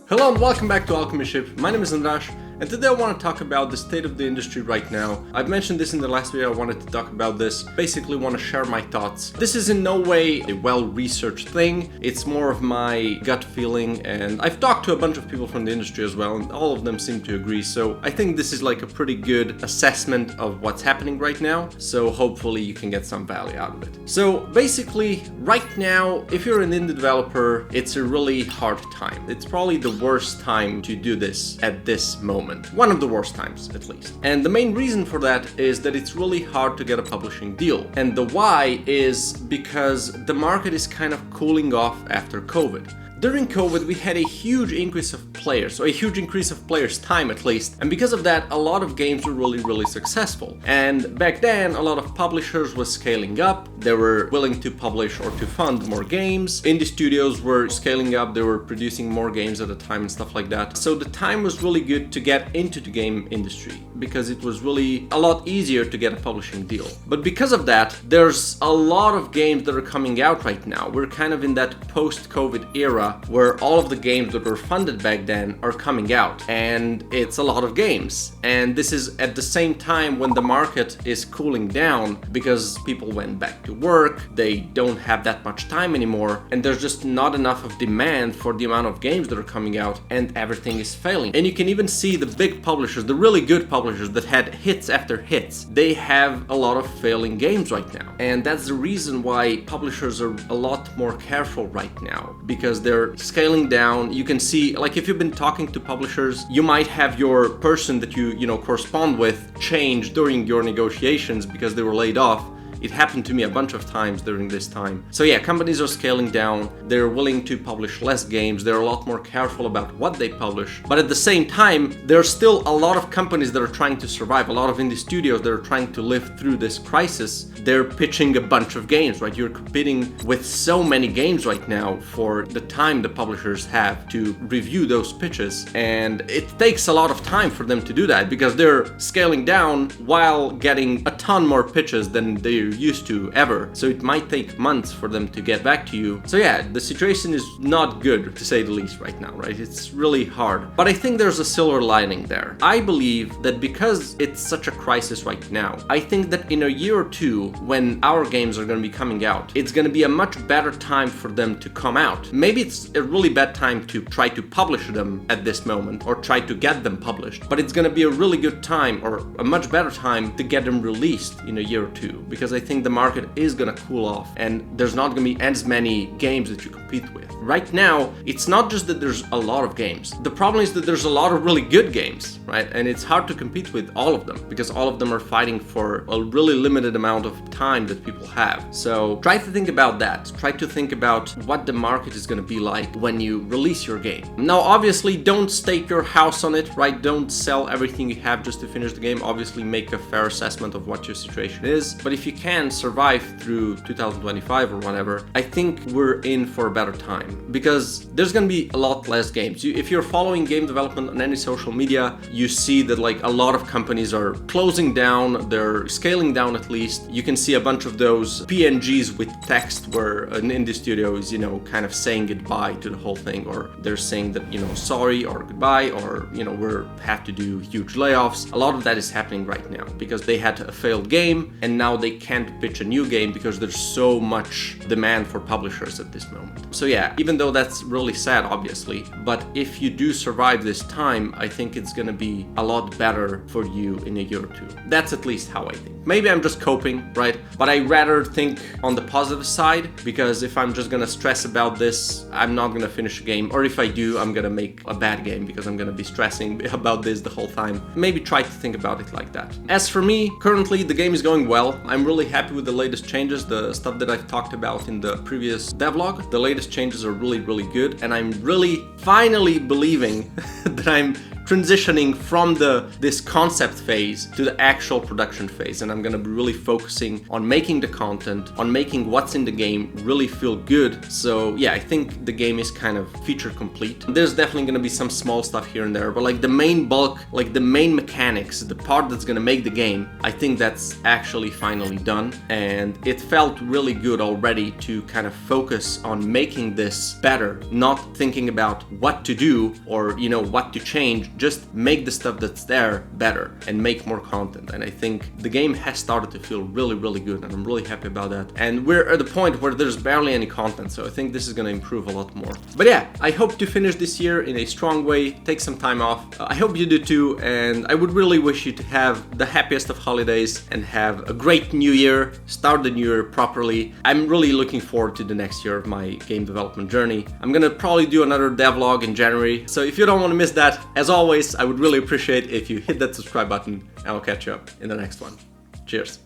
Hello and welcome back to Alchemy Ship. My name is Andras, and today I want to talk about the state of the industry right now. I've mentioned this in the last video. I wanted to talk about this. Basically want to share my thoughts. This is in no way a well-researched thing. It's more of my gut feeling, and I've talked to a bunch of people from the industry as well, and all of them seem to agree. So I think this is like a pretty good assessment of what's happening right now. So hopefully you can get some value out of it. So basically, right now, if you're an indie developer, it's a really hard time. It's probably the worst time to do this at this moment. One of the worst times, at least. And the main reason for that is that it's really hard to get a publishing deal. And the why is because the market is kind of cooling off after COVID. During COVID, we had a huge increase of players, or a huge increase of players' time at least, and because of that, a lot of games were really successful. And back then, a lot of publishers were scaling up, they were willing to publish or to fund more games. Indie studios were scaling up, they were producing more games at a time and stuff like that. So the time was really good to get into the game industry, because it was really a lot easier to get a publishing deal. But because of that, there's a lot of games that are coming out right now. We're kind of in that post-COVID era where all of the games that were funded back then are coming out, and it's a lot of games. And this is at the same time when the market is cooling down because people went back to work, they don't have that much time anymore, and there's just not enough of demand for the amount of games that are coming out, and everything is failing. And you can even see the big publishers, the really good publishers that had hits after hits, they have a lot of failing games right now. And that's the reason why publishers are a lot more careful right now, because they're scaling down. You can see, like, if you've been talking to publishers, you might have your person that you correspond with change during your negotiations because they were laid off. It happened to me a bunch of times during this time. So yeah, companies are scaling down, they're willing to publish less games, they're a lot more careful about what they publish. But at the same time, there's still a lot of companies that are trying to survive, a lot of indie studios that are trying to live through this crisis. They're pitching a bunch of games, right? You're competing with so many games right now for the time the publishers have to review those pitches. And it takes a lot of time for them to do that because they're scaling down while getting a ton more pitches than they're used to ever. So it might take months for them to get back to you. So yeah, the situation is not good, to say the least, right now, right? It's really hard. But I think there's a silver lining there. I believe that because it's such a crisis right now, I think that in a year or two, when our games are going to be coming out, it's going to be a much better time for them to come out. Maybe it's a really bad time to try to publish them at this moment, or try to get them published, but it's going to be a really good time, or a much better time, to get them released in a year or two, because I think the market is gonna cool off and there's not gonna be as many games that you compete with. Right now, it's not just that there's a lot of games. The problem is that there's a lot of really good games, right? And it's hard to compete with all of them because all of them are fighting for a really limited amount of time that people have. So try to think about that. Try to think about what the market is gonna be like when you release your game. Now, obviously, don't stake your house on it, right? Don't sell everything you have just to finish the game. Obviously, make a fair assessment of what your situation is. But if you can survive through 2025 or whatever, I think we're in for a better time because there's gonna be a lot less games. If you're following game development on any social media, you see that like a lot of companies are closing down, they're scaling down at least. You can see a bunch of those PNGs with text where an indie studio is, kind of saying goodbye to the whole thing, or they're saying that, sorry or goodbye, or, we're have to do huge layoffs. A lot of that is happening right now because they had a failed game and now they can't pitch a new game because there's so much demand for publishers at this moment. So yeah, even though that's really sad, obviously, but if you do survive this time, I think it's gonna be a lot better for you in a year or two. That's at least how I think. Maybe I'm just coping, right? But I rather think on the positive side, because if I'm just gonna stress about this, I'm not gonna finish a game, or if I do, I'm gonna make a bad game because I'm gonna be stressing about this the whole time. Maybe try to think about it like that. As for me, currently the game is going well. I'm really happy with the latest changes, the stuff that I've talked about in the previous devlog. The latest changes are really good, and I'm really finally believing that I'm transitioning from this concept phase to the actual production phase, and I'm gonna be really focusing on making the content, on making what's in the game really feel good. So yeah, I think the game is kind of feature complete. There's definitely gonna be some small stuff here and there, but like the main bulk, like the main mechanics, the part that's gonna make the game, I think that's actually finally done, and it felt really good already to kind of focus on making this better, not thinking about what to do or, you know, what to change, just make the stuff that's there better and make more content. And I think the game has started to feel really, really good, and I'm really happy about that. And we're at the point where there's barely any content, so I think this is gonna improve a lot more. But yeah, I hope to finish this year in a strong way, take some time off. I hope you do too, and I would really wish you to have the happiest of holidays and have a great new year, start the new year properly. I'm really looking forward to the next year of my game development journey. I'm gonna probably do another devlog in January, so if you don't want to miss that, as always, I would really appreciate if you hit that subscribe button, and I'll catch you up in the next one. Cheers.